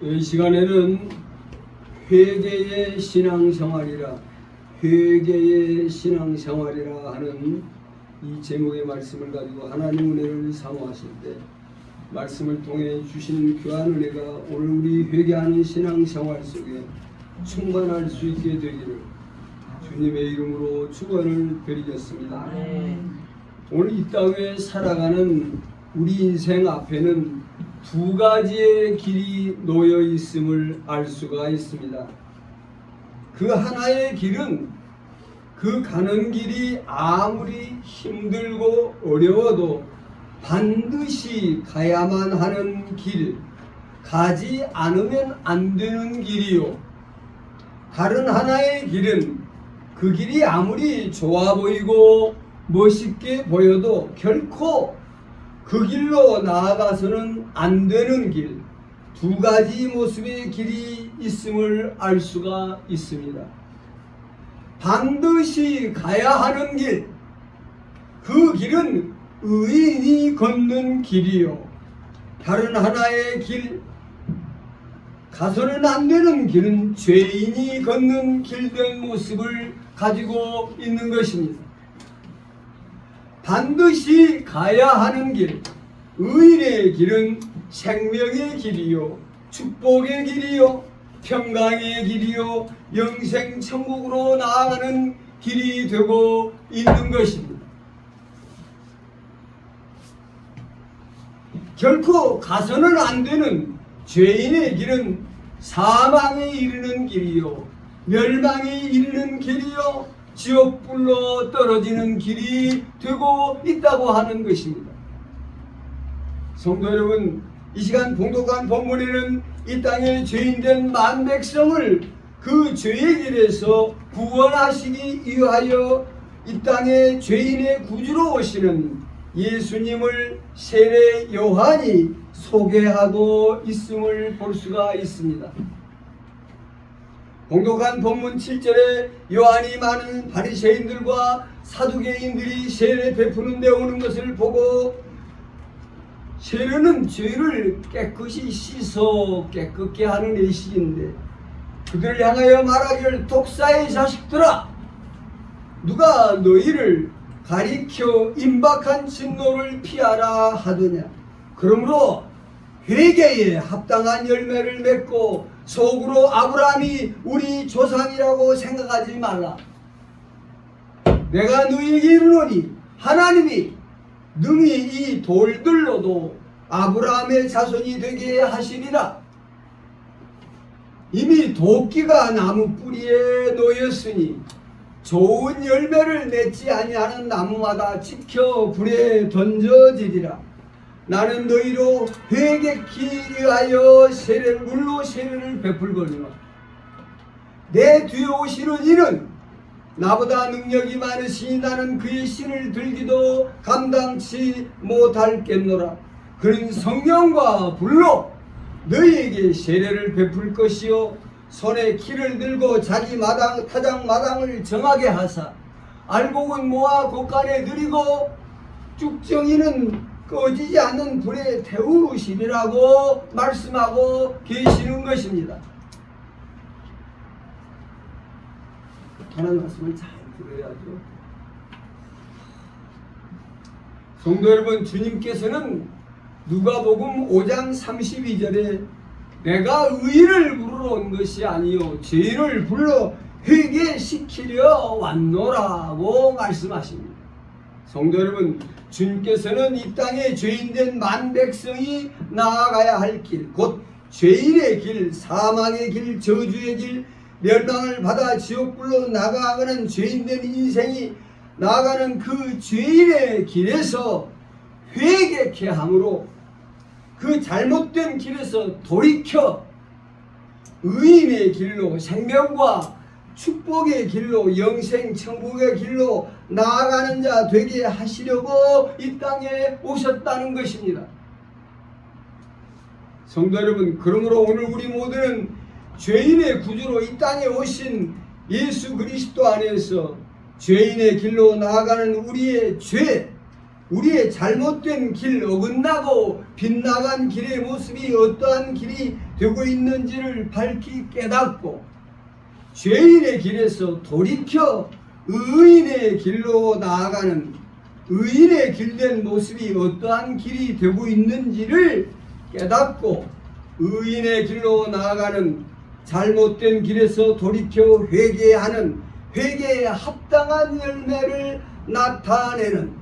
이 시간에는 회개의 신앙생활이라 하는 이 제목의 말씀을 가지고 하나님 은혜를 사모하실 때 말씀을 통해 주신 귀한 은혜가 오늘 우리 회개하는 신앙생활 속에 충만할 수 있게 되기를 주님의 이름으로 축원을 드리겠습니다. 오늘 이 땅에 살아가는 우리 인생 앞에는 두 가지의 길이 놓여 있음을 알 수가 있습니다. 그 하나의 길은 그 가는 길이 아무리 힘들고 어려워도 반드시 가야만 하는 길, 가지 않으면 안 되는 길이요. 다른 하나의 길은 그 길이 아무리 좋아 보이고 멋있게 보여도 결코 그 길로 나아가서는 안 되는 길, 두 가지 모습의 길이 있음을 알 수가 있습니다. 반드시 가야 하는 길, 그 길은 의인이 걷는 길이요. 다른 하나의 길, 가서는 안 되는 길은 죄인이 걷는 길된 모습을 가지고 있는 것입니다. 반드시 가야 하는 길, 의인의 길은 생명의 길이요, 축복의 길이요, 평강의 길이요, 영생 천국으로 나아가는 길이 되고 있는 것입니다. 결코 가서는 안 되는 죄인의 길은 사망에 이르는 길이요, 멸망에 이르는 길이요, 지옥불로 떨어지는 길이 되고 있다고 하는 것입니다. 성도 여러분, 이 시간 봉독한 본문에는 이 땅의 죄인된 만백성을 그 죄의 길에서 구원하시기 위하여 이 땅에 죄인의 구주로 오시는 예수님을 세례 요한이 소개하고 있음을 볼 수가 있습니다. 봉독한 본문 7절에 요한이 많은 바리새인들과 사두개인들이 세례 베푸는 데 오는 것을 보고, 세례는 죄를 깨끗이 씻어 깨끗게 하는 예식인데 그들을 향하여 말하기를, 독사의 자식들아, 누가 너희를 가리켜 임박한 진노를 피하라 하더냐. 그러므로 회개에 합당한 열매를 맺고 속으로 아브라함이 우리 조상이라고 생각하지 말라. 내가 너희에게 이르노니 하나님이 능히 이 돌들로도 아브라함의 자손이 되게 하시리라. 이미 도끼가 나무 뿌리에 놓였으니 좋은 열매를 맺지 아니하는 나무마다 지켜 불에 던져지리라. 나는 너희로 회개케 위하여 물로 세례를 베풀거니와 내 뒤에 오시는 이는 나보다 능력이 많으시니 나는 그의 신을 들기도 감당치 못할겠노라. 그는 성령과 불로 너희에게 세례를 베풀 것이요, 손에 키를 들고 자기 타작 마당을 정하게 하사 알곡은 모아 곳간에 들이고 쭉정이는 꺼지지 않는 불에 태우시리라고 말씀하고 계시는 것입니다. 하나님 말씀을 잘 들어야죠. 성도 여러분, 주님께서는 누가복음 5장 32절에 내가 의인을 부르러 온 것이 아니요 죄인을 불러 회개시키려 왔노라고 말씀하십니다. 성도 여러분, 주님께서는 이 땅에 죄인된 만백성이 나아가야 할 길, 곧 죄인의 길, 사망의 길, 저주의 길, 멸망을 받아 지옥불로 나아가는 죄인된 인생이 나아가는 그 죄인의 길에서 회개케 함으로 그 잘못된 길에서 돌이켜 의인의 길로, 생명과 축복의 길로, 영생 천국의 길로 나아가는 자 되게 하시려고 이 땅에 오셨다는 것입니다. 성도 여러분, 그러므로 오늘 우리 모두는 죄인의 구주로 이 땅에 오신 예수 그리스도 안에서 죄인의 길로 나아가는 우리의 죄, 우리의 잘못된 길, 어긋나고 빗나간 길의 모습이 어떠한 길이 되고 있는지를 밝히 깨닫고 죄인의 길에서 돌이켜 의인의 길로 나아가는 의인의 길된 모습이 어떠한 길이 되고 있는지를 깨닫고 의인의 길로 나아가는 잘못된 길에서 돌이켜 회개하는 회개에 합당한 열매를 나타내는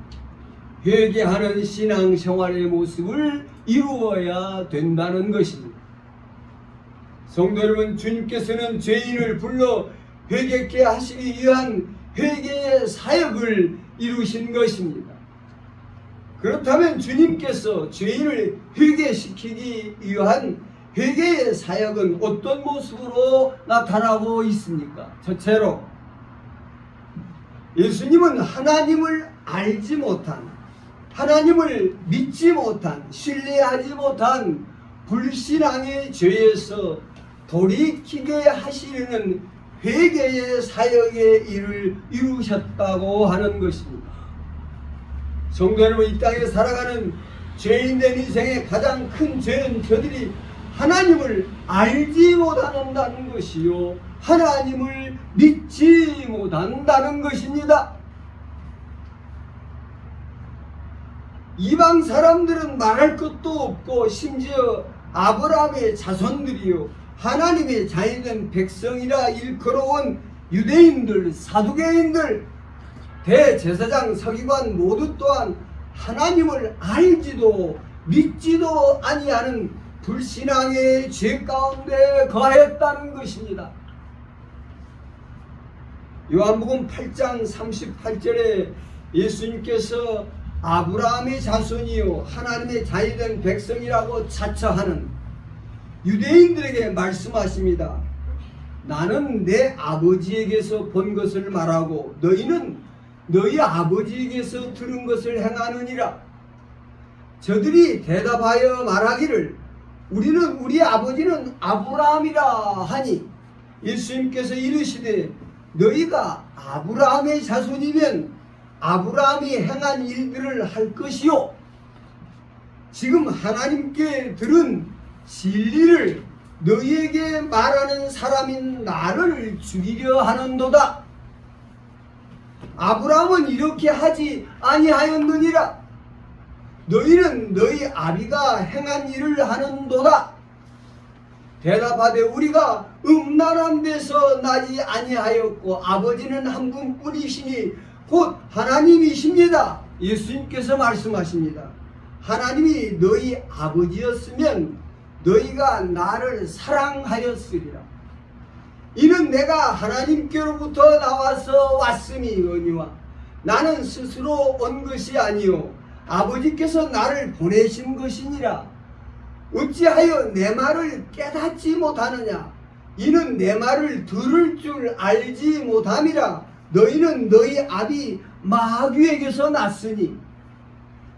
회개하는 신앙생활의 모습을 이루어야 된다는 것입니다. 성도 여러분, 주님께서는 죄인을 불러 회개케 하시기 위한 회개의 사역을 이루신 것입니다. 그렇다면 주님께서 죄인을 회개시키기 위한 회개의 사역은 어떤 모습으로 나타나고 있습니까? 첫째로 예수님은 하나님을 알지 못한, 하나님을 믿지 못한, 신뢰하지 못한 불신앙의 죄에서 돌이키게 하시려는 회개의 사역의 일을 이루셨다고 하는 것입니다. 성도 여러분, 이 땅에 살아가는 죄인된 인생의 가장 큰 죄는 저들이 하나님을 알지 못한다는 것이요, 하나님을 믿지 못한다는 것입니다. 이방 사람들은 말할 것도 없고 심지어 아브라함의 자손들이요 하나님의 자녀된 백성이라 일컬어온 유대인들, 사두개인들, 대제사장, 서기관 모두 또한 하나님을 알지도 믿지도 아니하는 불신앙의 죄 가운데 거했다는 것입니다. 요한복음 8장 38절에 예수님께서 아브라함의 자손이요 하나님의 자녀된 백성이라고 자처하는 유대인들에게 말씀하십니다. 나는 내 아버지에게서 본 것을 말하고 너희는 너희 아버지에게서 들은 것을 행하느니라. 저들이 대답하여 말하기를 우리는 우리 아버지는 아브라함이라 하니 예수님께서 이르시되 너희가 아브라함의 자손이면 아브라함이 행한 일들을 할 것이요 지금 하나님께 들은 진리를 너희에게 말하는 사람인 나를 죽이려 하는도다. 아브라함은 이렇게 하지 아니하였느니라. 너희는 너희 아비가 행한 일을 하는도다. 대답하되 우리가 음란한 데서 나지 아니하였고 아버지는 한 분뿐이시니 곧 하나님이십니다. 예수님께서 말씀하십니다. 하나님이 너희 아버지였으면 너희가 나를 사랑하였으리라. 이는 내가 하나님께로부터 나와서 왔음이거니와 나는 스스로 온 것이 아니요 아버지께서 나를 보내신 것이니라. 어찌하여 내 말을 깨닫지 못하느냐. 이는 내 말을 들을 줄 알지 못함이라. 너희는 너희 아비 마귀에게서 났으니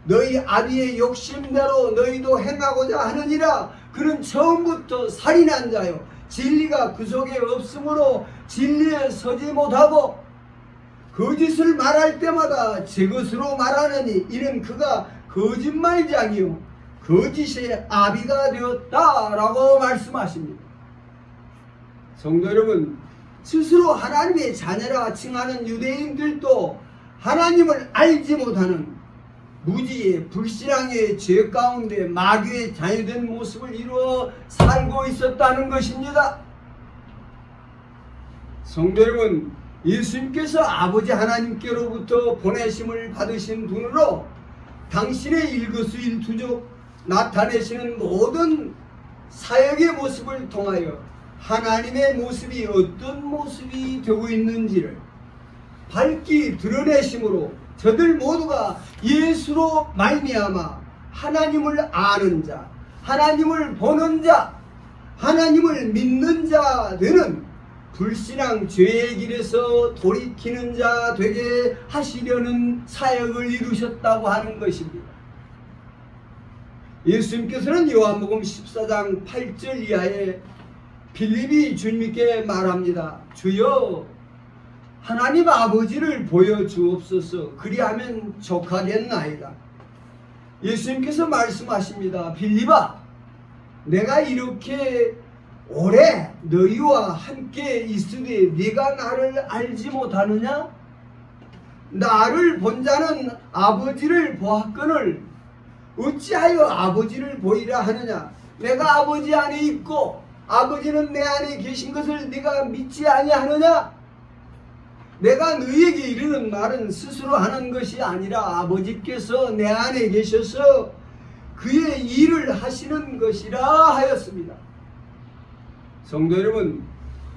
너희 아비의 욕심대로 너희도 행하고자 하느니라. 그는 처음부터 살인한 자요 진리가 그 속에 없으므로 진리에 서지 못하고 거짓을 말할 때마다 제 것으로 말하느니 이는 그가 거짓말장이요 거짓의 아비가 되었다라고 말씀하십니다. 성도 여러분, 스스로 하나님의 자녀라 칭하는 유대인들도 하나님을 알지 못하는 무지의 불신앙의 죄 가운데 마귀의 자유된 모습을 이루어 살고 있었다는 것입니다. 성도 여러분, 예수님께서 아버지 하나님께로부터 보내심을 받으신 분으로 당신의 일거수일투족 나타내시는 모든 사역의 모습을 통하여 하나님의 모습이 어떤 모습이 되고 있는지를 밝히 드러내심으로 저들 모두가 예수로 말미암아 하나님을 아는 자, 하나님을 보는 자, 하나님을 믿는 자 되는 불신앙 죄의 길에서 돌이키는 자 되게 하시려는 사역을 이루셨다고 하는 것입니다. 예수님께서는 요한복음 14장 8절 이하에 빌립이 주님께 말합니다. 주여 하나님 아버지를 보여주옵소서. 그리하면 족하겠나이다. 예수님께서 말씀하십니다. 빌립아, 내가 이렇게 오래 너희와 함께 있으되 네가 나를 알지 못하느냐? 나를 본 자는 아버지를 보았거늘 어찌하여 아버지를 보이라 하느냐? 내가 아버지 안에 있고 아버지는 내 안에 계신 것을 네가 믿지 아니하느냐? 내가 너희에게 이르는 말은 스스로 하는 것이 아니라 아버지께서 내 안에 계셔서 그의 일을 하시는 것이라 하였습니다. 성도 여러분,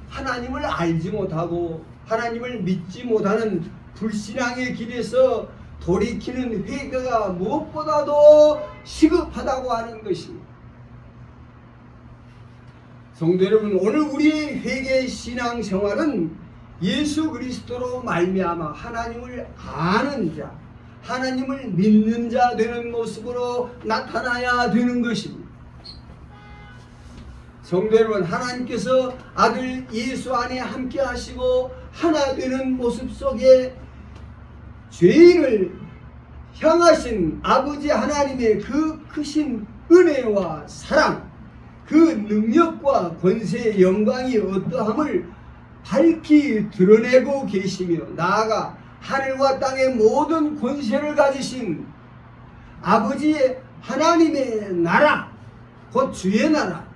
하나님을 알지 못하고 하나님을 믿지 못하는 불신앙의 길에서 돌이키는 회개가 무엇보다도 시급하다고 하는 것입니다. 성도 여러분, 오늘 우리의 회개 신앙 생활은 예수 그리스도로 말미암아 하나님을 아는 자, 하나님을 믿는 자 되는 모습으로 나타나야 되는 것입니다. 성도 여러분, 하나님께서 아들 예수 안에 함께 하시고 하나 되는 모습 속에 죄인을 향하신 아버지 하나님의 그 크신 은혜와 사랑, 그 능력과 권세의 영광이 어떠함을 밝히 드러내고 계시며, 나아가 하늘과 땅의 모든 권세를 가지신 아버지의 하나님의 나라, 곧 주의 나라,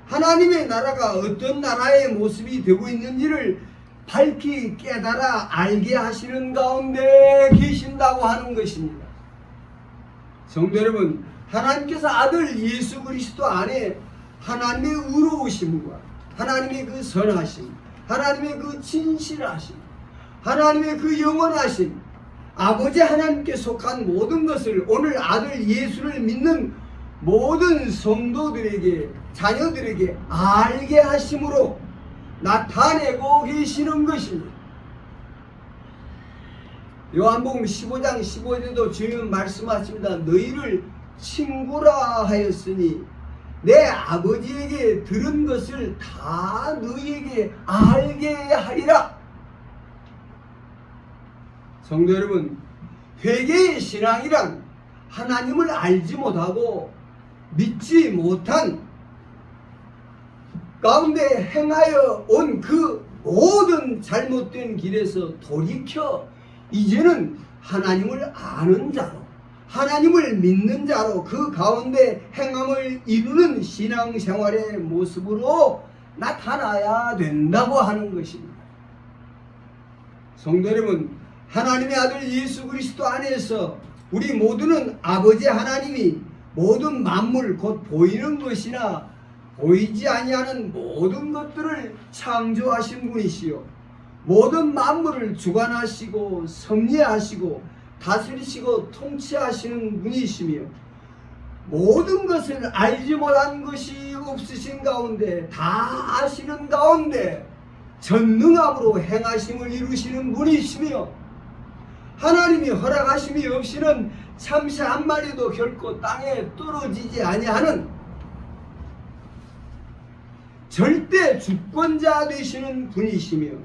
하나님의 나라가 어떤 나라의 모습이 되고 있는지를 밝히 깨달아 알게 하시는 가운데 계신다고 하는 것입니다. 성도 여러분, 하나님께서 아들 예수 그리스도 안에 하나님의 의로우심과 하나님의 그 선하심, 하나님의 그 진실하심, 하나님의 그 영원하심, 아버지 하나님께 속한 모든 것을 오늘 아들 예수를 믿는 모든 성도들에게, 자녀들에게 알게 하심으로 나타내고 계시는 것입니다. 요한복음 15장 15절에도 주님은 말씀하십니다. 너희를 친구라 하였으니 내 아버지에게 들은 것을 다 너희에게 알게 하리라. 성도 여러분, 회개의 신앙이란 하나님을 알지 못하고 믿지 못한 가운데 행하여 온 그 모든 잘못된 길에서 돌이켜 이제는 하나님을 아는 자로, 하나님을 믿는 자로 그 가운데 행함을 이루는 신앙생활의 모습으로 나타나야 된다고 하는 것입니다. 성도 여러분, 하나님의 아들 예수 그리스도 안에서 우리 모두는 아버지 하나님이 모든 만물, 곧 보이는 것이나 보이지 아니하는 모든 것들을 창조하신 분이시요, 모든 만물을 주관하시고 섭리하시고 다스리시고 통치하시는 분이시며, 모든 것을 알지 못한 것이 없으신 가운데 다 아시는 가운데 전능함으로 행하심을 이루시는 분이시며, 하나님이 허락하심이 없이는 참새 한 마리도 결코 땅에 떨어지지 아니하는 절대 주권자 되시는 분이시며,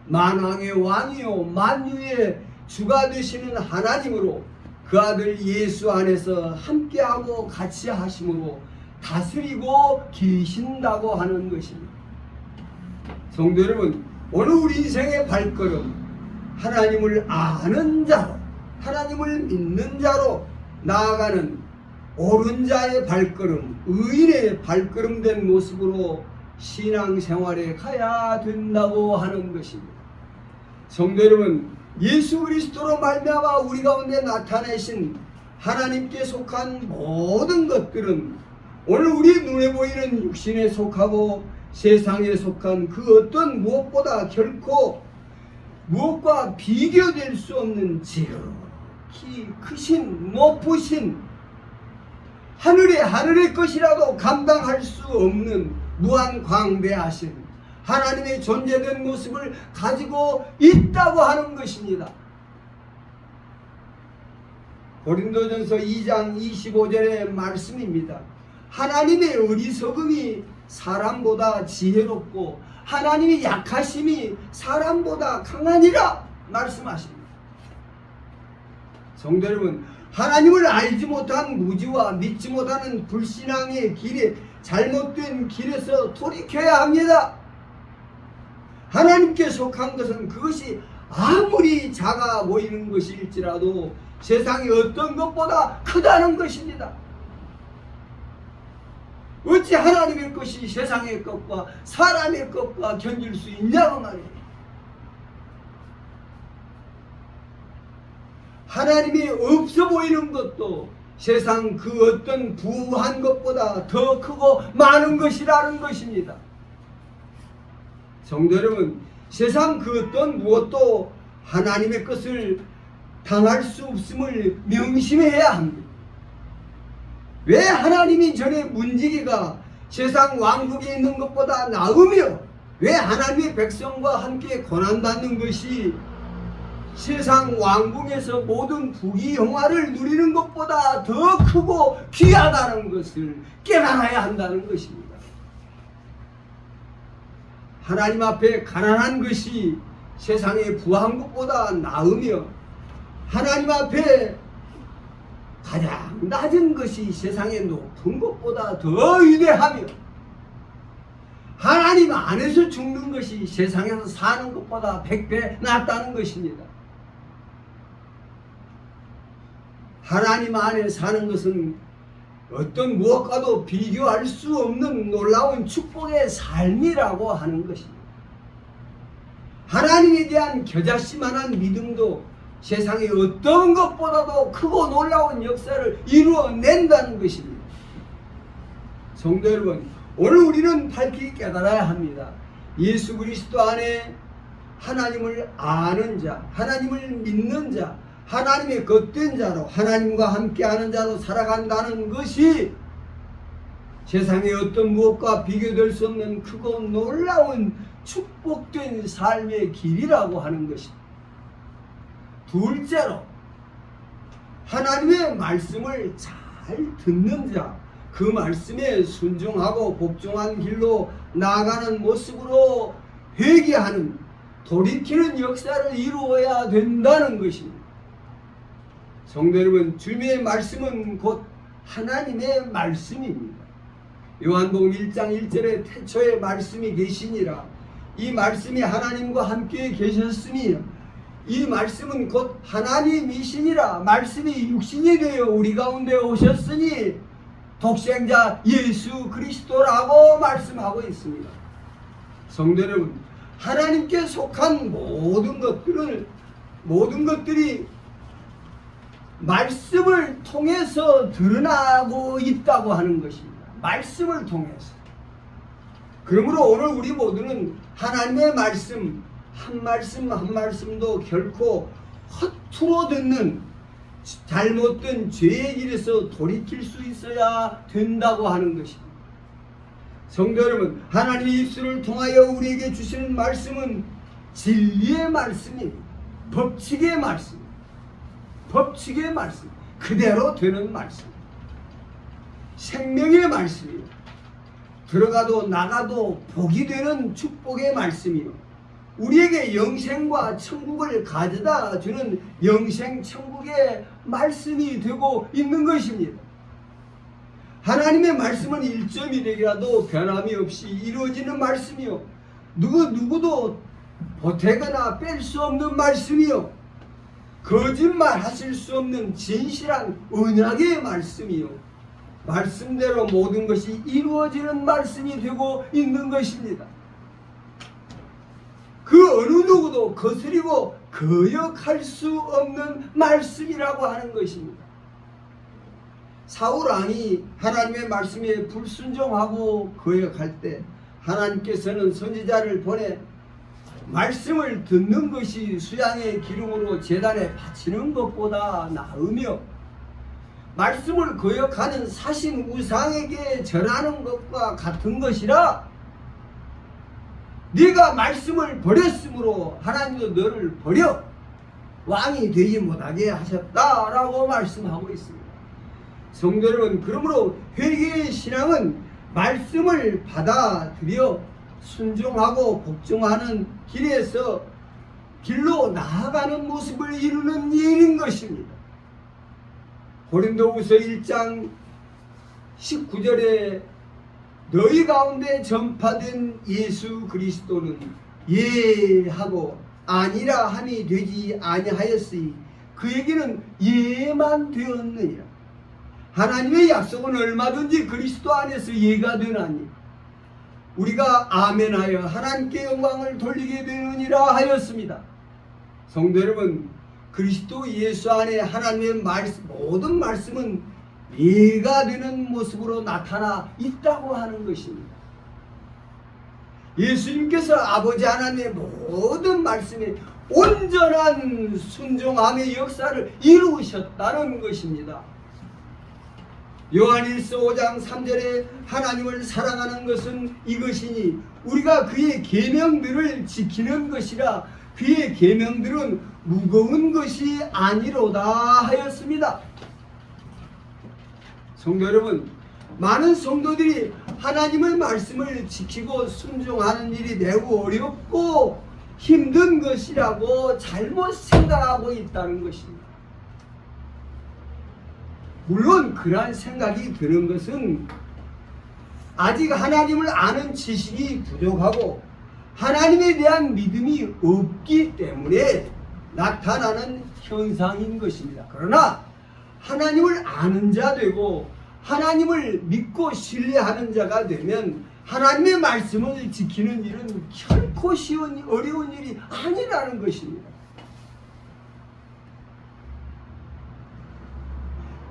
만왕의 왕이요 만유의 주가 되시는 하나님으로 그 아들 예수 안에서 함께하고 같이 하심으로 다스리고 계신다고 하는 것입니다. 성도 여러분, 오늘 우리 인생의 발걸음, 하나님을 아는 자로, 하나님을 믿는 자로 나아가는 옳은 자의 발걸음, 의인의 발걸음 된 모습으로 신앙생활에 가야 된다고 하는 것입니다. 성도 여러분, 예수 그리스도로 말미암아 우리 가운데 나타내신 하나님께 속한 모든 것들은 오늘 우리 눈에 보이는 육신에 속하고 세상에 속한 그 어떤 무엇보다 결코 무엇과 비교될 수 없는 지극히 크신 높으신 하늘의 것이라도 감당할 수 없는 무한 광대하신 하나님의 존재된 모습을 가지고 있다고 하는 것입니다. 고린도전서 2장 25절의 말씀입니다. 하나님의 어리석음이 사람보다 지혜롭고 하나님의 약하심이 사람보다 강하니라 말씀하십니다. 성도 여러분, 하나님을 알지 못한 무지와 믿지 못하는 불신앙의 길에 잘못된 길에서 돌이켜야 합니다. 하나님께 속한 것은 그것이 아무리 작아 보이는 것일지라도 세상의 어떤 것보다 크다는 것입니다. 어찌 하나님의 것이 세상의 것과 사람의 것과 견줄 수 있냐고 말이에요. 하나님이 없어 보이는 것도 세상 그 어떤 부한 것보다 더 크고 많은 것이라는 것입니다. 성도 여러분, 세상 그 어떤 무엇도 하나님의 것을 당할 수 없음을 명심해야 합니다. 왜 하나님이 전에 문지기가 세상 왕국에 있는 것보다 나으며 왜 하나님의 백성과 함께 고난받는 것이 세상 왕궁에서 모든 부귀영화를 누리는 것보다 더 크고 귀하다는 것을 깨달아야 한다는 것입니다. 하나님 앞에 가난한 것이 세상의 부한 것보다 나으며 하나님 앞에 가장 낮은 것이 세상의 높은 것보다 더 위대하며 하나님 안에서 죽는 것이 세상에서 사는 것보다 100배 낫다는 것입니다. 하나님 안에 사는 것은 어떤 무엇과도 비교할 수 없는 놀라운 축복의 삶이라고 하는 것입니다. 하나님에 대한 겨자씨만한 믿음도 세상의 어떤 것보다도 크고 놀라운 역사를 이루어낸다는 것입니다. 성도 여러분, 오늘 우리는 밝히 깨달아야 합니다. 예수 그리스도 안에 하나님을 아는 자, 하나님을 믿는 자, 하나님의 겉된 자로 하나님과 함께하는 자로 살아간다는 것이 세상의 어떤 무엇과 비교될 수 없는 크고 놀라운 축복된 삶의 길이라고 하는 것입니다. 둘째로 하나님의 말씀을 잘 듣는 자, 그 말씀에 순종하고 복종한 길로 나아가는 모습으로 회개하는 돌이키는 역사를 이루어야 된다는 것입니다. 성도 여러분, 주님의 말씀은 곧 하나님의 말씀입니다. 요한복음 1장 1절에 태초에 말씀이 계시니라. 이 말씀이 하나님과 함께 계셨으니 이 말씀은 곧 하나님이시니라. 말씀이 육신이 되어 우리 가운데 오셨으니 독생자 예수 그리스도라고 말씀하고 있습니다. 성도 여러분, 하나님께 속한 모든 것들이 말씀을 통해서 드러나고 있다고 하는 것입니다. 말씀을 통해서. 그러므로 오늘 우리 모두는 하나님의 말씀 한 말씀 한 말씀도 결코 허투루 듣는 잘못된 죄의 길에서 돌이킬 수 있어야 된다고 하는 것입니다. 성도 여러분, 하나님의 입술을 통하여 우리에게 주시는 말씀은 진리의 말씀입니다. 법칙의 말씀, 법칙의 말씀, 그대로 되는 말씀, 생명의 말씀이요, 들어가도 나가도 복이 되는 축복의 말씀이요, 우리에게 영생과 천국을 가져다 주는 영생 천국의 말씀이 되고 있는 것입니다. 하나님의 말씀은 1.1이라도 변함이 없이 이루어지는 말씀이요, 누구도 보태거나 뺄 수 없는 말씀이요, 거짓말 하실 수 없는 진실한 언약의 말씀이요, 말씀대로 모든 것이 이루어지는 말씀이 되고 있는 것입니다. 그 어느 누구도 거스리고 거역할 수 없는 말씀이라고 하는 것입니다. 사울 왕이 하나님의 말씀에 불순종하고 거역할 때 하나님께서는 선지자를 보내 말씀을 듣는 것이 수양의 기름으로 제단에 바치는 것보다 나으며 말씀을 거역하는 사신 우상에게 절하는 것과 같은 것이라, 네가 말씀을 버렸으므로 하나님도 너를 버려 왕이 되지 못하게 하셨다라고 말씀하고 있습니다. 성도 여러분, 그러므로 회개의 신앙은 말씀을 받아들여 순종하고 복종하는 길로 나아가는 모습을 이루는 일인 것입니다. 고린도후서 1장 19절에 너희 가운데 전파된 예수 그리스도는 예하고 아니라 함이 되지 아니하였으니 그에게는 예만 되었느니라. 하나님의 약속은 얼마든지 그리스도 안에서 예가 되나니 우리가 아멘하여 하나님께 영광을 돌리게 되느니라 하였습니다. 성도 여러분, 그리스도 예수 안에 하나님의 모든 말씀은 예가 되는 모습으로 나타나 있다고 하는 것입니다. 예수님께서 아버지 하나님의 모든 말씀에 온전한 순종함의 역사를 이루셨다는 것입니다. 요한일서 5장 3절에 하나님을 사랑하는 것은 이것이니 우리가 그의 계명들을 지키는 것이라 그의 계명들은 무거운 것이 아니로다 하였습니다. 성도 여러분, 많은 성도들이 하나님의 말씀을 지키고 순종하는 일이 매우 어렵고 힘든 것이라고 잘못 생각하고 있다는 것입니다. 물론 그러한 생각이 드는 것은 아직 하나님을 아는 지식이 부족하고 하나님에 대한 믿음이 없기 때문에 나타나는 현상인 것입니다. 그러나 하나님을 아는 자 되고 하나님을 믿고 신뢰하는 자가 되면 하나님의 말씀을 지키는 일은 결코 어려운 일이 아니라는 것입니다.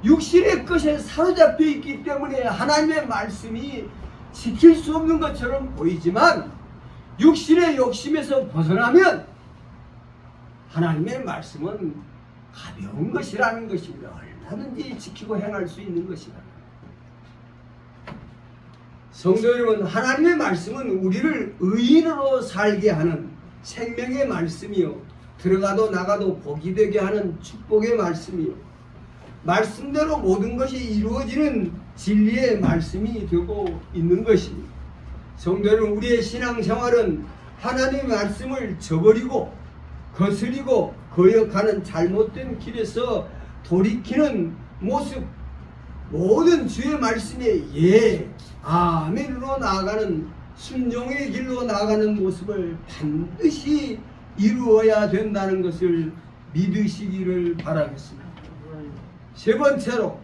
육신의 것에 사로잡혀 있기 때문에 하나님의 말씀이 지킬 수 없는 것처럼 보이지만 육신의 욕심에서 벗어나면 하나님의 말씀은 가벼운 것이라는 것입니다. 얼마든지 지키고 행할 수 있는 것이다. 성도 여러분, 하나님의 말씀은 우리를 의인으로 살게 하는 생명의 말씀이요, 들어가도 나가도 복이 되게 하는 축복의 말씀이요, 말씀대로 모든 것이 이루어지는 진리의 말씀이 되고 있는 것입니다. 성도 여러분, 우리의 신앙생활은 하나님의 말씀을 저버리고 거스리고 거역하는 잘못된 길에서 돌이키는 모습, 모든 주의 말씀에 예, 아멘으로 나아가는 순종의 길로 나아가는 모습을 반드시 이루어야 된다는 것을 믿으시기를 바라겠습니다. 세 번째로,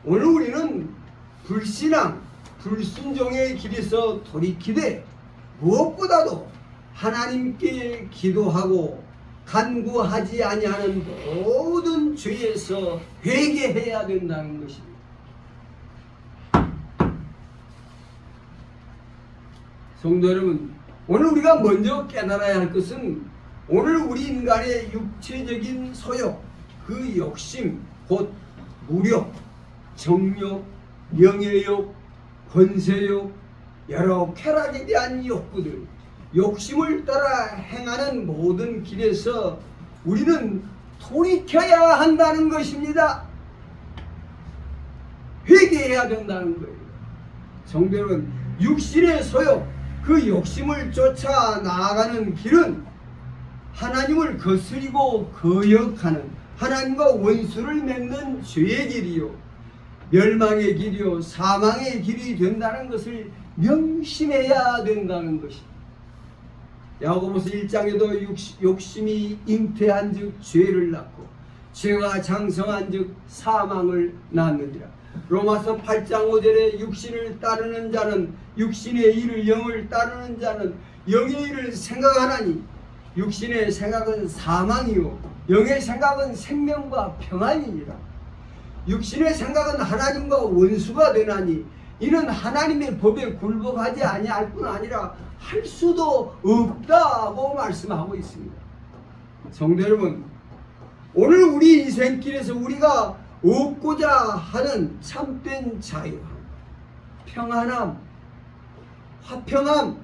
오늘 우리는 불신앙, 불순종의 길에서 돌이키되 무엇보다도 하나님께 기도하고 간구하지 아니하는 모든 죄에서 회개해야 된다는 것입니다. 성도 여러분, 오늘 우리가 먼저 깨달아야 할 것은 오늘 우리 인간의 육체적인 소욕, 그 욕심, 곧 무력, 정욕, 명예욕, 권세욕, 여러 쾌락에 대한 욕구들, 욕심을 따라 행하는 모든 길에서 우리는 돌이켜야 한다는 것입니다. 회개해야 된다는 거예요. 성도 여러분, 육신의 소욕, 그 욕심을 쫓아 나아가는 길은 하나님을 거스리고 거역하는, 하나님과 원수를 맺는 죄의 길이요, 멸망의 길이요, 사망의 길이 된다는 것을 명심해야 된다는 것입니다. 야고보서 1장에도 욕심이 잉태한 즉 죄를 낳고 죄가 장성한 즉 사망을 낳느니라. 로마서 8장 5절에 육신을 따르는 자는 육신의 일을, 영을 따르는 자는 영의 일을 생각하나니 육신의 생각은 사망이요 영의 생각은 생명과 평안이니라. 육신의 생각은 하나님과 원수가 되나니 이는 하나님의 법에 굴복하지 아니할 뿐 아니라 할 수도 없다고 말씀하고 있습니다. 성도 여러분, 오늘 우리 인생길에서 우리가 얻고자 하는 참된 자유, 평안함, 화평함,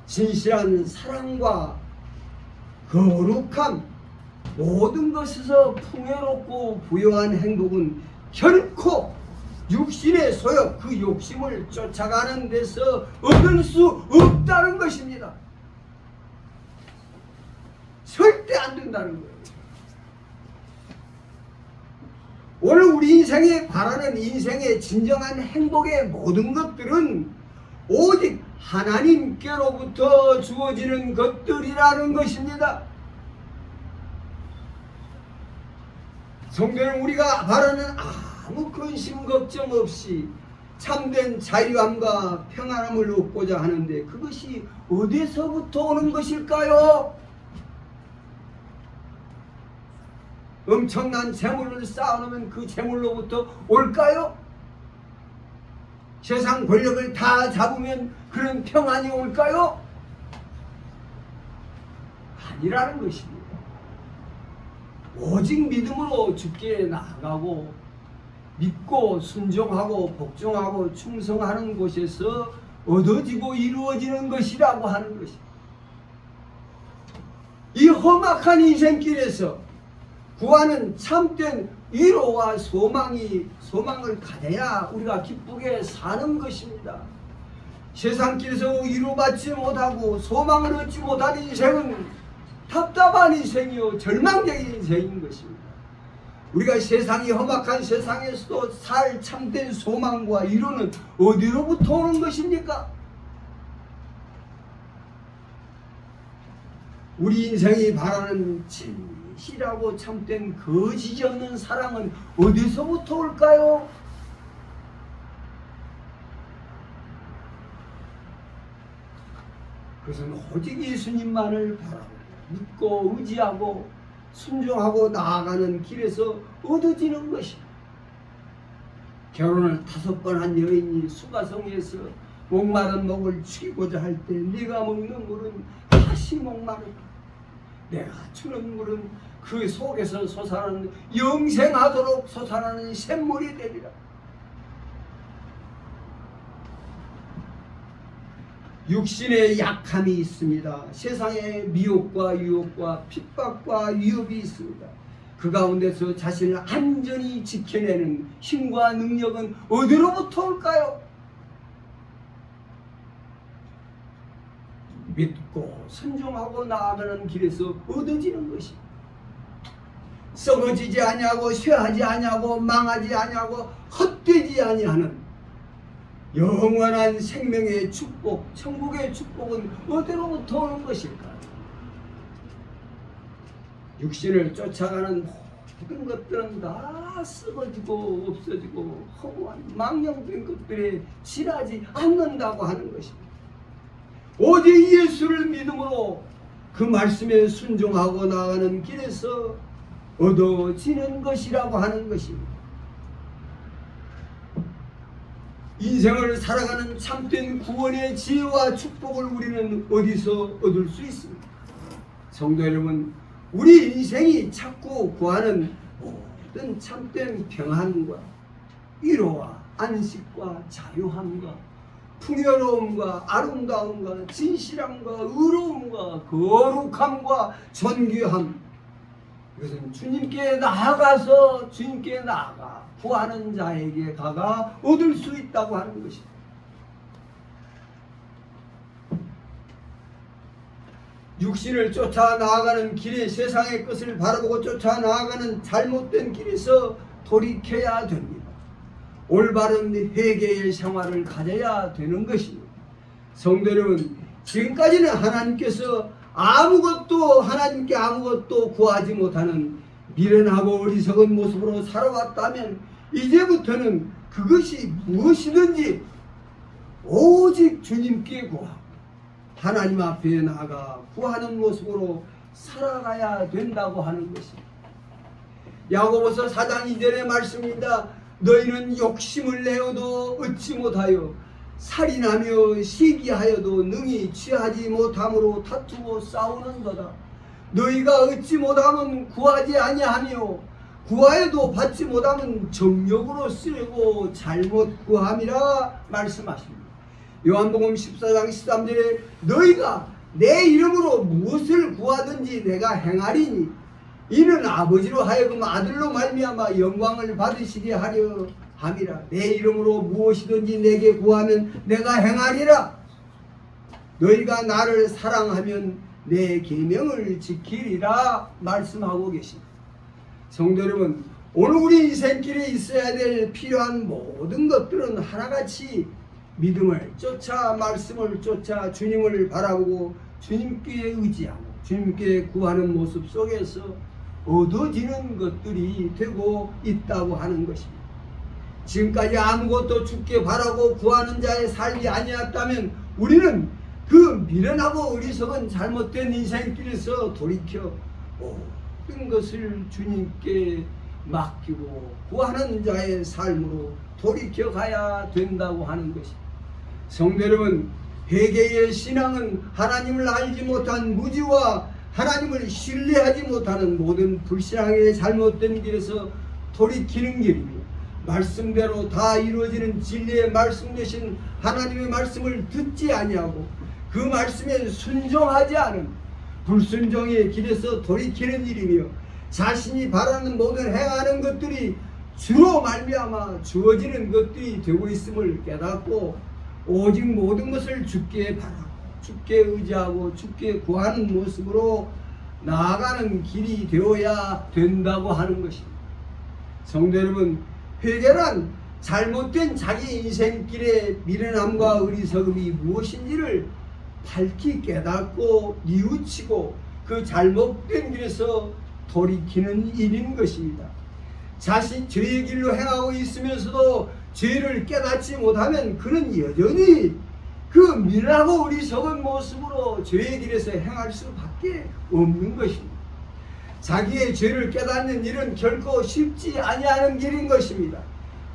진실한 사랑과 거룩함, 모든 것에서 풍요롭고 부유한 행복은 결코 육신의 소욕, 그 욕심을 쫓아가는 데서 얻을 수 없다는 것입니다. 절대 안 된다는 거예요. 오늘 우리 인생에 바라는 인생의 진정한 행복의 모든 것들은 오직 하나님께로부터 주어지는 것들이라는 것입니다. 성도는 우리가 바라는 아무 근심 걱정 없이 참된 자유함과 평안함을 얻고자 하는데 그것이 어디서부터 오는 것일까요? 엄청난 재물을 쌓아놓으면 그 재물로부터 올까요? 세상 권력을 다 잡으면 그런 평안이 올까요? 아니라는 것입니다. 오직 믿음으로 주께 나아가고 믿고 순종하고 복종하고 충성하는 곳에서 얻어지고 이루어지는 것이라고 하는 것입니다. 이 험악한 인생길에서 구하는 참된 위로와 소망을 가져야 우리가 기쁘게 사는 것입니다. 세상길에서 위로받지 못하고 소망을 얻지 못하는 인생은 답답한 인생이요 절망적인 인생인 것입니다. 우리가 세상이 험악한 세상에서도 살 참된 소망과 위로는 어디로부터 오는 것입니까? 우리 인생이 바라는 진실하고 참된 거짓이 없는 사랑은 어디서부터 올까요? 그것은 오직 예수님만을 바라고 믿고 의지하고 순종하고 나아가는 길에서 얻어지는 것입니다. 결혼을 5번 한 여인이 수가성에서 목마른 목을 죽이고자 할 때 네가 먹는 물은 다시 목마르다. 내가 주는 물은 그 속에서 솟아나는 영생하도록 솟아나는 샘물이 되리라. 육신의 약함이 있습니다. 세상에 미혹과 유혹과 핍박과 위협이 있습니다. 그 가운데서 자신을 안전히 지켜내는 힘과 능력은 어디로부터 올까요? 믿고 순종하고 나아가는 길에서 얻어지는 것입니다. 썩어지지 아니하고 쇠하지 아니하고 망하지 아니하고 헛되지 아니하는 영원한 생명의 축복, 천국의 축복은 어디로부터 오는 것일까요? 육신을 쫓아가는 모든 것들은 다 썩어지고 없어지고 허무한 망령된 것들에 지나지 않는다고 하는 것입니다. 오직 예수를 믿음으로 그 말씀에 순종하고 나가는 길에서 얻어지는 것이라고 하는 것입니다. 인생을 살아가는 참된 구원의 지혜와 축복을 우리는 어디서 얻을 수 있습니까? 성도 여러분, 우리 인생이 찾고 구하는 모든 참된 평안과 위로와 안식과 자유함과 풍요로움과 아름다움과 진실함과 의로움과 거룩함과 존귀함, 이것은 주님께 나아가 구하는 자에게 가가 얻을 수 있다고 하는 것입니다. 육신을 쫓아 나아가는 길에 세상의 것을 바라보고 쫓아 나아가는 잘못된 길에서 돌이켜야 됩니다. 올바른 회개의 생활을 가져야 되는 것입니다. 성도 여러분, 지금까지는 하나님께 아무것도 구하지 못하는 미련하고 어리석은 모습으로 살아왔다면 이제부터는 그것이 무엇이든지 오직 주님께 구하고 하나님 앞에 나아가 구하는 모습으로 살아가야 된다고 하는 것입니다. 야고보서 4장 2절의 말씀입니다. 너희는 욕심을 내어도 얻지 못하여 살인하며 시기하여도 능히 취하지 못함으로 다투고 싸우는도다. 너희가 얻지 못하면 구하지 아니하며 구하여도 받지 못하면 정욕으로 쓰려고 잘못 구함이라 말씀하십니다. 요한복음 14장 13절에 너희가 내 이름으로 무엇을 구하든지 내가 행하리니 이는 아버지로 하여금 아들로 말미암아 영광을 받으시게 하려 함이라. 내 이름으로 무엇이든지 내게 구하면 내가 행하리라. 너희가 나를 사랑하면 내 계명을 지키리라 말씀하고 계십니다. 성도 여러분, 오늘 우리 인생길에 있어야 될 필요한 모든 것들은 하나같이 믿음을 쫓아 말씀을 쫓아 주님을 바라보고 주님께 의지하고 주님께 구하는 모습 속에서 얻어지는 것들이 되고 있다고 하는 것입니다. 지금까지 아무것도 주께 바라고 구하는 자의 삶이 아니었다면 우리는 그 미련하고 어리석은 잘못된 인생길에서 돌이켜 모든 것을 주님께 맡기고 구하는 자의 삶으로 돌이켜 가야 된다고 하는 것입니다. 성도 여러분, 회개의 신앙은 하나님을 알지 못한 무지와 하나님을 신뢰하지 못하는 모든 불신앙의 잘못된 길에서 돌이키는 길이며 말씀대로 다 이루어지는 진리의 말씀 되신 하나님의 말씀을 듣지 아니하고 그 말씀에 순종하지 않은 불순종의 길에서 돌이키는 일이며 자신이 바라는 모든 행하는 것들이 주로 말미암아 주어지는 것들이 되고 있음을 깨닫고 오직 모든 것을 주께 바라고 주께 의지하고 주께 구하는 모습으로 나아가는 길이 되어야 된다고 하는 것입니다. 성도 여러분, 회개란 잘못된 자기 인생길의 미련함과 어리석음이 무엇인지를 밝히 깨닫고 뉘우치고 그 잘못된 길에서 돌이키는 일인 것입니다. 자신 죄의 길로 행하고 있으면서도 죄를 깨닫지 못하면 그는 여전히 그 미련하고 어리석은 모습으로 죄의 길에서 행할 수밖에 없는 것입니다. 자기의 죄를 깨닫는 일은 결코 쉽지 아니하는 길인 것입니다.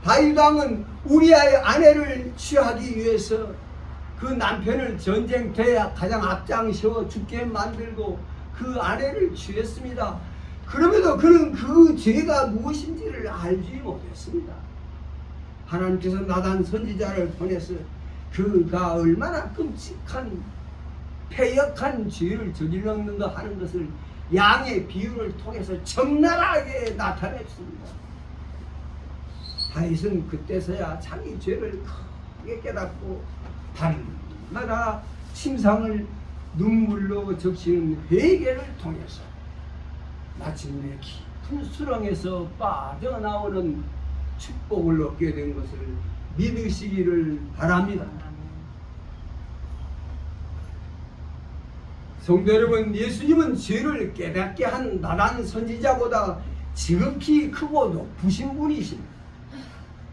다윗 왕은 우리아의 아내를 취하기 위해서 그 남편을 전쟁터에 가장 앞장서 죽게 만들고 그 아내를 취했습니다. 그럼에도 그는 그 죄가 무엇인지를 알지 못했습니다. 하나님께서 나단 선지자를 보내서 그가 얼마나 끔찍한 패역한 죄를 저질렀는가 하는 것을 양의 비유를 통해서 적나라하게 나타냈습니다. 다윗은 그때서야 자기 죄를 크게 깨닫고 밤마다 침상을 눈물로 적시는 회개를 통해서 마침내 깊은 수렁에서 빠져나오는 축복을 얻게 된 것을 믿으시기를 바랍니다. 성도 여러분, 예수님은 죄를 깨닫게 한 나단 선지자보다 지극히 크고 높으신 분이십니다.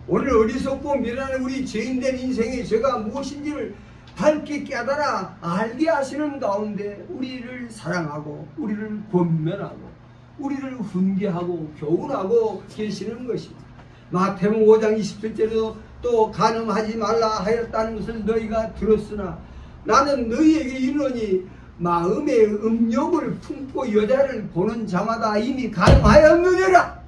오늘 어리석고 미련한 우리 죄인된 인생의 죄가 무엇인지를 밝게 깨달아 알게 하시는 가운데 우리를 사랑하고 우리를 권면하고 우리를 훈계하고 교훈하고 계시는 것입니다. 마태복음 5장 27절에도 또 간음하지 말라 하였다는 것을 너희가 들었으나 나는 너희에게 이르노니 마음에 음욕을 품고 여자를 보는 자마다 이미 간음하였느니라.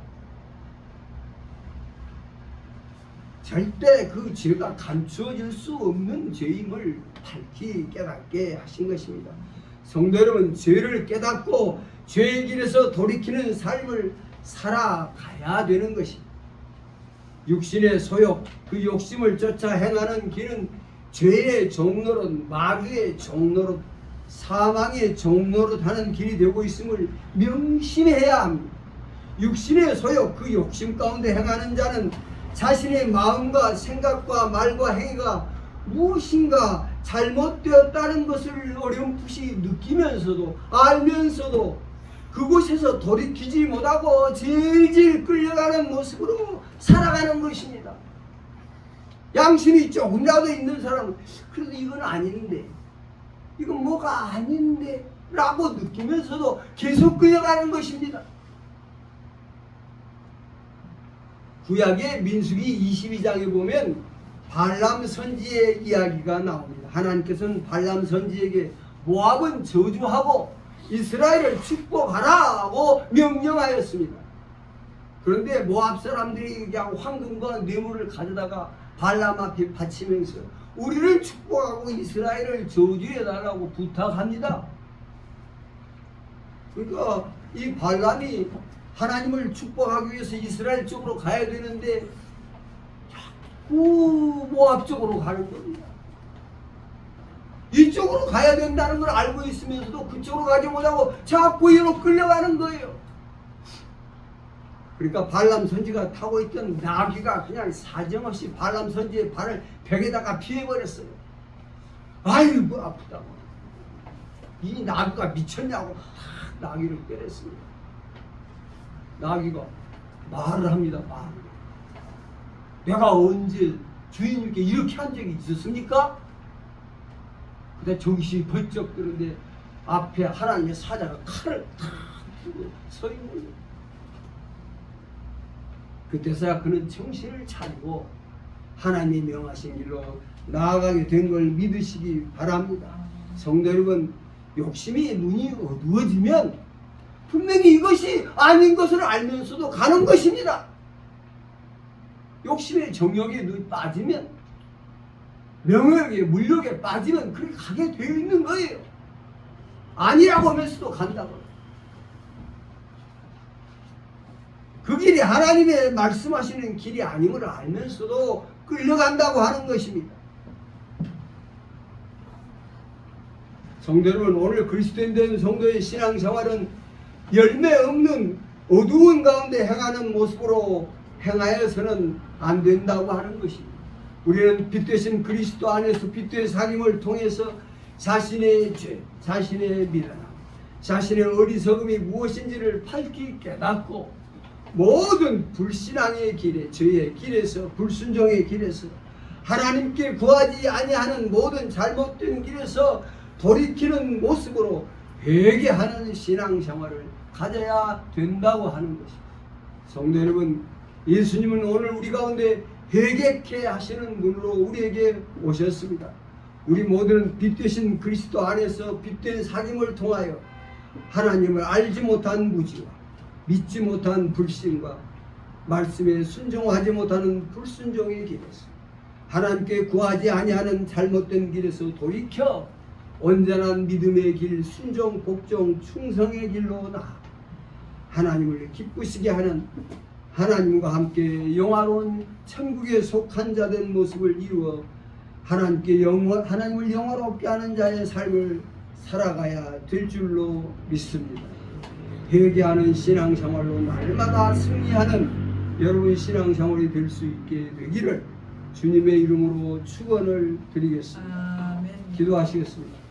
절대 그 죄가 감추어질 수 없는 죄임을 밝히 깨닫게 하신 것입니다. 성도 여러분, 죄를 깨닫고 죄의 길에서 돌이키는 삶을 살아가야 되는 것입니다. 육신의 소욕, 그 욕심을 쫓아 행하는 길은 죄의 종노릇, 마귀의 종노릇, 사망의 종노릇 하는 길이 되고 있음을 명심해야 합니다. 육신의 소욕, 그 욕심 가운데 행하는 자는 자신의 마음과 생각과 말과 행위가 무엇인가 잘못되었다는 것을 어렴풋이 느끼면서도 알면서도 그곳에서 돌이키지 못하고 질질 끌려가는 모습으로 살아가는 것입니다. 양심이 조금이라도 있는 사람은 그래도 이건 아닌데, 이건 뭐가 아닌데 라고 느끼면서도 계속 끌려가는 것입니다. 구약의 민수기 22장에 보면 발람 선지의 이야기가 나옵니다. 하나님께서는 발람 선지에게 모압은 저주하고 이스라엘을 축복하라고 명령하였습니다. 그런데 모압 사람들이 그냥 황금과 뇌물을 가져다가 발람 앞에 바치면서 우리를 축복하고 이스라엘을 저주해달라고 부탁합니다. 그러니까 이 발람이 하나님을 축복하기 위해서 이스라엘 쪽으로 가야 되는데 자꾸 모압 쪽으로 가는 겁니다. 이쪽으로 가야 된다는 걸 알고 있으면서도 그쪽으로 가지 못하고 자꾸 이로 끌려가는 거예요. 그러니까 발람 선지가 타고 있던 나귀가 그냥 사정없이 발람 선지의 발을 벽에다가 피해버렸어요. 아이고 아프다고. 이 나귀가 미쳤냐고 나귀를 때렸습니다. 나귀가 말을 합니다. 말을. 내가 언제 주인님께 이렇게 한 적이 있었습니까? 그때 정신이 번쩍 드는데 앞에 하나님의 사자가 칼을 탁 들고 서 있는 거예요. 그때서야 그는 정신을 차리고 하나님이 명하신 길로 나아가게 된 걸 믿으시기 바랍니다. 성도 여러분, 욕심이 눈이 어두워지면 분명히 이것이 아닌 것을 알면서도 가는 것입니다. 욕심의 정욕에 눈이 빠지면, 명욕에 물욕에 빠지면 그렇게 가게 되어 있는 거예요. 아니라고 하면서도 간다고. 그 길이 하나님의 말씀하시는 길이 아님을 알면서도 끌려간다고 하는 것입니다. 성도 여러분, 오늘 그리스도인 된 성도의 신앙생활은 열매 없는 어두운 가운데 행하는 모습으로 행하여서는 안 된다고 하는 것입니다. 우리는 빛 되신 그리스도 안에서 빛된 삶을 통해서 자신의 죄, 자신의 미련함, 자신의 어리석음이 무엇인지를 밝히 깨닫고 모든 불신앙의 길에, 죄의 길에서, 불순종의 길에서, 하나님께 구하지 아니하는 모든 잘못된 길에서 돌이키는 모습으로 회개하는 신앙생활을 가져야 된다고 하는 것입니다. 성도 여러분, 예수님은 오늘 우리 가운데 회개케 하시는 분으로 우리에게 오셨습니다. 우리 모두는 빛 되신 그리스도 안에서 빛된 사귐을 통하여 하나님을 알지 못한 무지와 믿지 못한 불신과 말씀에 순종하지 못하는 불순종의 길에서, 하나님께 구하지 아니하는 잘못된 길에서 돌이켜 온전한 믿음의 길, 순종, 복종, 충성의 길로 나아가 하나님을 기쁘시게 하는, 하나님과 함께 영화로운 천국에 속한 자 된 모습을 이루어 하나님을 영화롭게 하는 자의 삶을 살아가야 될 줄로 믿습니다. 회개하는 신앙생활로 날마다 승리하는 여러분 신앙생활이 될 수 있게 되기를 주님의 이름으로 축원을 드리겠습니다. 아멘. 기도하시겠습니다.